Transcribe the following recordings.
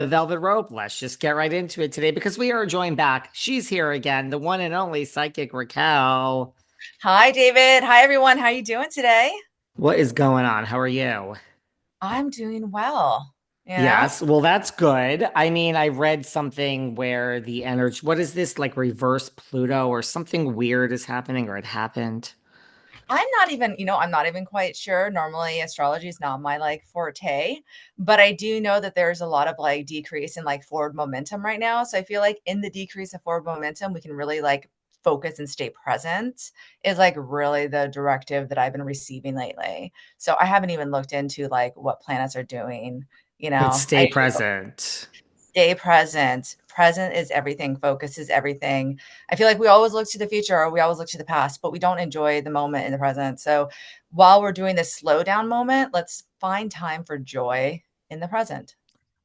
The velvet rope. Let's just get right into it today because we are joined back. She's here again, the one and only psychic Raquel. Hi, David. Hi, everyone. How are you doing today? What is going on? How are you? I'm doing well. You know, Yes, well, that's good. I mean, I read something where the energy, what is this, like reverse Pluto or something weird is happening or it happened? I'm not even quite sure. Normally, astrology is not my like forte, but I do know that there's a lot of like decrease in like forward momentum right now. So I feel like in the decrease of forward momentum, we can really like focus and stay present is like really the directive that I've been receiving lately. So I haven't even looked into like what planets are doing. But I stay present. stay present. Present is everything. Focus is everything. I feel like we always look to the future or we always look to the past, but we don't enjoy the moment in the present. So while we're doing this slow down moment, let's find time for joy in the present.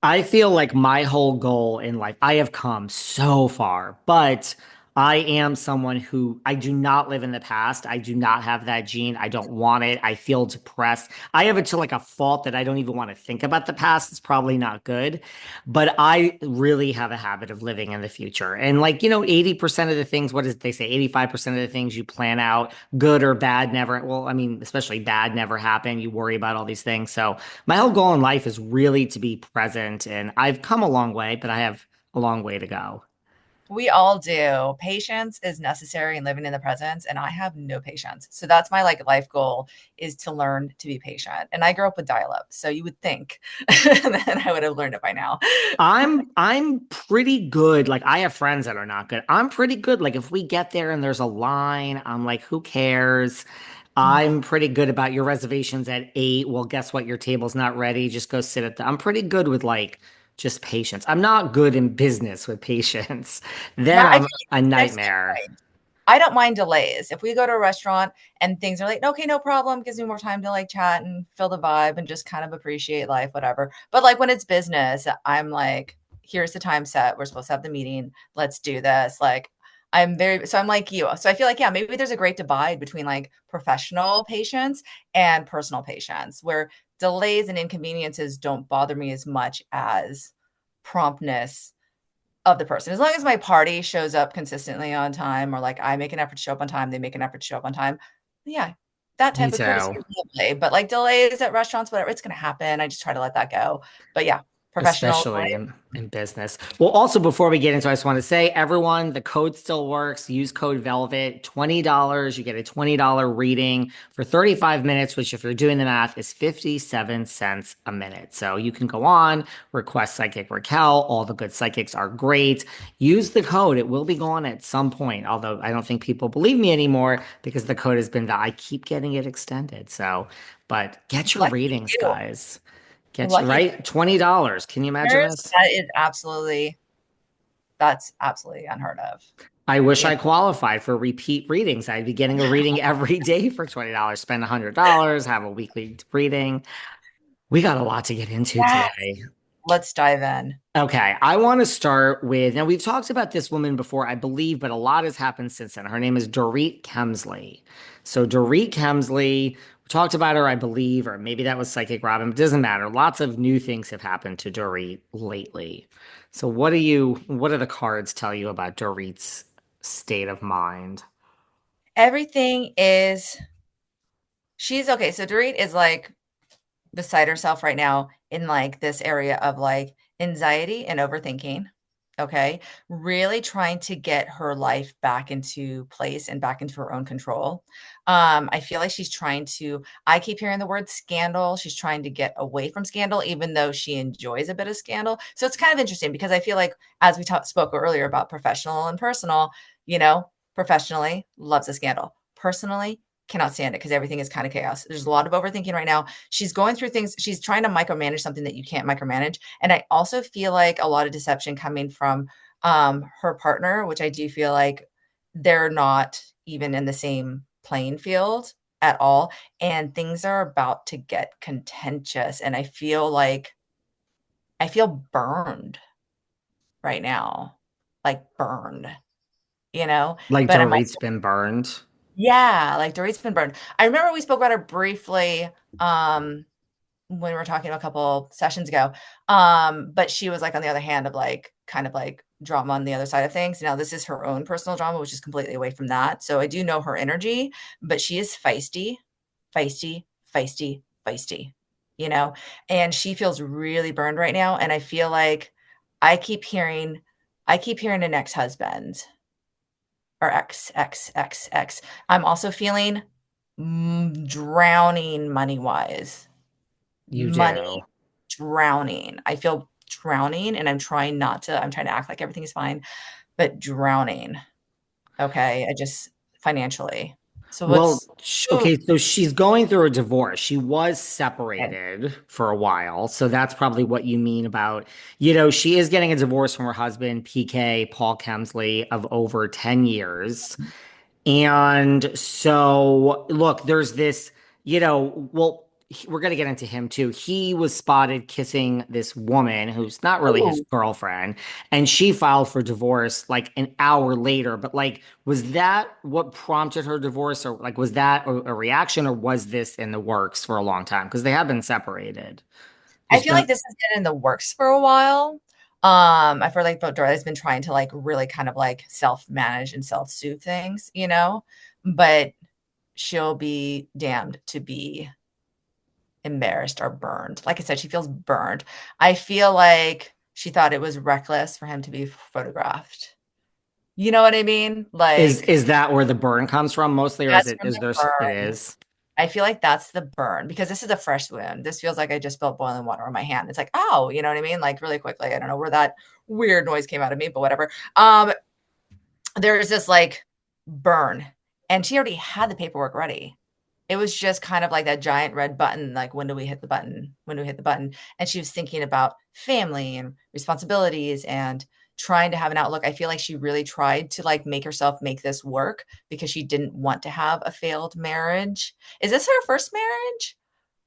I feel like my whole goal in life, I have come so far, but I am someone who I do not live in the past. I do not have that gene. I don't want it. I feel depressed. I have it to like a fault that I don't even want to think about the past. It's probably not good, but I really have a habit of living in the future. And like, 80% of the things, what did they say? 85% of the things you plan out, good or bad, never, well, I mean, especially bad never happen. You worry about all these things. So, my whole goal in life is really to be present, and I've come a long way, but I have a long way to go. We all do. Patience is necessary in living in the present, and I have no patience. So that's my like life goal is to learn to be patient. And I grew up with dial-up, so you would think that I would have learned it by now. I'm pretty good. Like I have friends that are not good. I'm pretty good. Like if we get there and there's a line, I'm like, who cares? I'm pretty good about your reservations at 8. Well, guess what? Your table's not ready. Just go sit at the. I'm pretty good with like just patience. I'm not good in business with patience. Then Yeah, I I'm feel like a the same nightmare. way. I don't mind delays. If we go to a restaurant and things are like, okay, no problem, gives me more time to like chat and feel the vibe and just kind of appreciate life, whatever. But like when it's business, I'm like, here's the time set. We're supposed to have the meeting. Let's do this. Like, I'm like you. So I feel like, yeah, maybe there's a great divide between like professional patience and personal patience where delays and inconveniences don't bother me as much as promptness of the person. As long as my party shows up consistently on time, or like I make an effort to show up on time, they make an effort to show up on time. Yeah, that Me type of courtesy too. is lovely. But like delays at restaurants, whatever, it's gonna happen. I just try to let that go. But yeah, professional Especially delays. in business. Well, also before we get into it, I just want to say, everyone, the code still works. Use code VELVET, $20. You get a $20 reading for 35 minutes, which if you're doing the math is 57 cents a minute. So you can go on, request Psychic Raquel. All the good psychics are great. Use the code. It will be gone at some point, although I don't think people believe me anymore because the code has been that I keep getting it extended. So, but get your Lucky readings, you. guys. Get you Lucky right. $20. Can you imagine listeners, this? that's absolutely unheard of. I wish You I know, qualified for repeat readings. I'd be getting a reading every day for $20. Spend $100, have a weekly reading. We got a lot to get into yeah, today. let's dive in. Okay, I want to start with now we've talked about this woman before, I believe, but a lot has happened since then. Her name is Dorit Kemsley. So Dorit Kemsley, we talked about her, I believe, or maybe that was Psychic Robin. It doesn't matter. Lots of new things have happened to Dorit lately. So what do the cards tell you about Dorit's state of mind? Everything is she's okay. So Dorit is like beside herself right now in like this area of like anxiety and overthinking. Okay. Really trying to get her life back into place and back into her own control. I feel like she's trying to, I keep hearing the word scandal. She's trying to get away from scandal, even though she enjoys a bit of scandal. So it's kind of interesting because I feel like, as we spoke earlier about professional and personal, you know, professionally loves a scandal. Personally, cannot stand it because everything is kind of chaos. There's a lot of overthinking right now. She's going through things. She's trying to micromanage something that you can't micromanage. And I also feel like a lot of deception coming from her partner, which I do feel like they're not even in the same playing field at all. And things are about to get contentious. And I feel burned right now, like burned, you know, Like but I'm Dorit's been burned. yeah, like Dorit's been burned. I remember we spoke about her briefly. Um, when we were talking a couple sessions ago. But she was like on the other hand of like kind of like drama on the other side of things. Now this is her own personal drama, which is completely away from that. So I do know her energy, but she is feisty, feisty, feisty, feisty, you know, and she feels really burned right now. And I feel like I keep hearing, I keep hearing an ex-husband or X. I'm also feeling drowning money wise. You Money do. drowning. I feel drowning and I'm trying not to, I'm trying to act like everything is fine, but drowning. Okay. I just financially. So Well, what's, ooh, okay, so she's going through a divorce. She was okay. separated for a while. So that's probably what you mean about, she is getting a divorce from her husband, PK, Paul Kemsley, of over 10 years. And so, look, there's this, we're going to get into him too. He was spotted kissing this woman who's not really his Ooh, girlfriend, and she filed for divorce like an hour later. But, like, was that what prompted her divorce, or like, was that a reaction, or was this in the works for a long time? Because they have been separated. I Just feel like don't, this has been in the works for a while. I feel like Dorit has been trying to like really kind of like self-manage and self-soothe things, you know, but she'll be damned to be embarrassed or burned. Like I said, she feels burned. I feel like she thought it was reckless for him to be photographed. You know what I mean? Like is that where the burn comes from mostly, or is that's it, from is the there, it burn. is? I feel like that's the burn because this is a fresh wound. This feels like I just felt boiling water on my hand. It's like, oh, you know what I mean? Like really quickly. I don't know where that weird noise came out of me, but whatever. There's this like burn, and she already had the paperwork ready. It was just kind of like that giant red button, like when do we hit the button? When do we hit the button? And she was thinking about family and responsibilities and trying to have an outlook. I feel like she really tried to like make herself make this work because she didn't want to have a failed marriage. Is this her first marriage?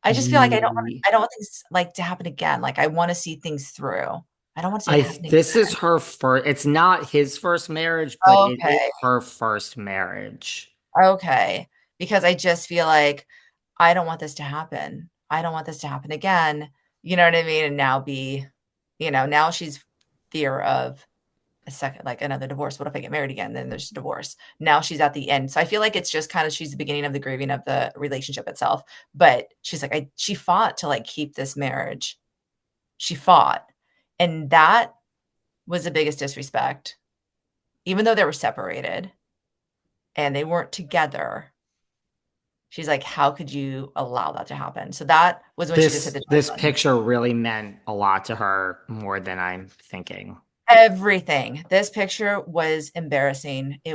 I just feel like I don't want things like to happen again. Like I want to see things through. I don't want to see it happen again. This is her first, it's not his first marriage, but it is Okay. her first marriage. Okay. Because I just feel like I don't want this to happen. I don't want this to happen again. You know what I mean? And now be, now she's fear of a second, like another divorce. What if I get married again? Then there's divorce. Now she's at the end. So I feel like it's just kind of she's the beginning of the grieving of the relationship itself. But she's like, she fought to like keep this marriage. She fought. And that was the biggest disrespect. Even though they were separated and they weren't together, she's like, how could you allow that to happen? So that was when she just hit the This button. picture really meant a lot to her, more than I'm thinking. Everything. This picture was embarrassing. It